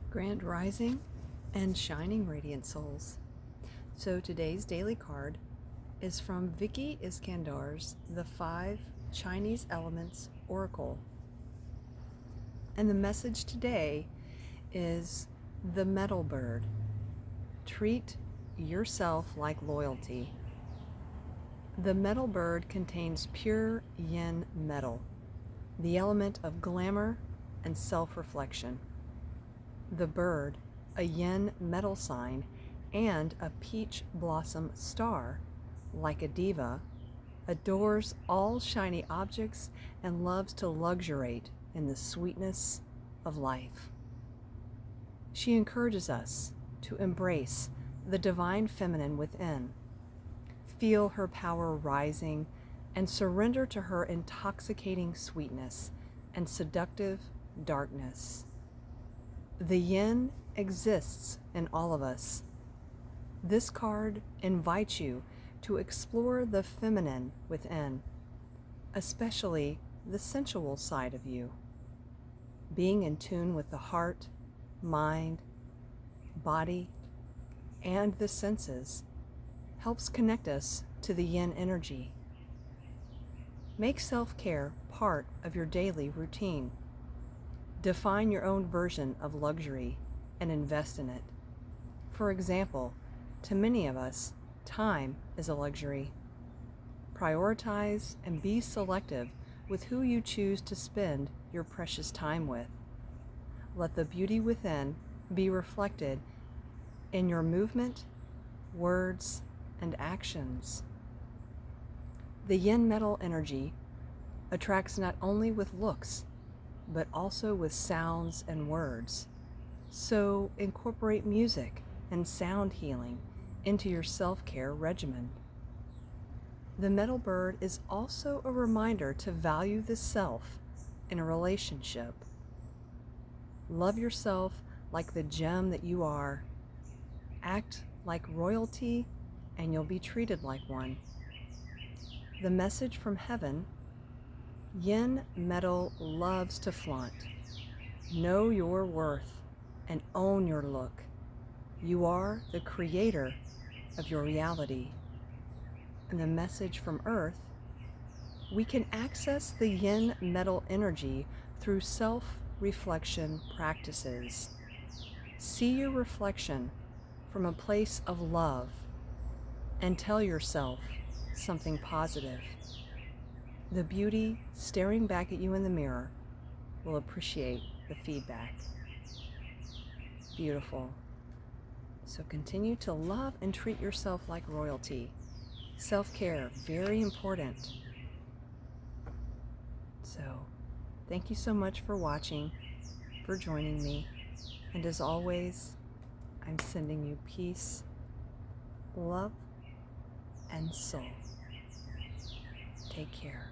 Grand Rising and Shining Radiant Souls. So today's daily card is from Vicky Iskandar's The 5 Chinese Elements Oracle. And the message today is the metal bird. Treat yourself like loyalty. The metal bird contains pure yin metal, the element of glamour and self-reflection. The bird, a yin metal sign, and a peach blossom star, like a diva, adores all shiny objects and loves to luxuriate in the sweetness of life. She encourages us to embrace the divine feminine within, feel her power rising, and surrender to her intoxicating sweetness and seductive darkness. The yin exists in all of us. This card invites you to explore the feminine within, especially the sensual side of you. Being in tune with the heart, mind, body, and the senses helps connect us to the yin energy. Make self-care part of your daily routine. Define your own version of luxury and invest in it. For example, to many of us, time is a luxury. Prioritize and be selective with who you choose to spend your precious time with. Let the beauty within be reflected in your movement, words, and actions. The yin metal energy attracts not only with looks, but also with sounds and words. So incorporate music and sound healing into your self-care regimen. The metal bird is also a reminder to value the self in a relationship. Love yourself like the gem that you are. Act like royalty and you'll be treated like one. The message from heaven: yin metal loves to flaunt. Know your worth and own your look. You are the creator of your reality. And the message from earth: we can access the yin metal energy through self-reflection practices. See your reflection from a place of love and tell yourself something positive. The beauty staring back at you in the mirror will appreciate the feedback. Beautiful. So continue to love and treat yourself like royalty. Self-care, very important. So, thank you so much for watching, for joining me. And as always, I'm sending you peace, love, and soul. Take care.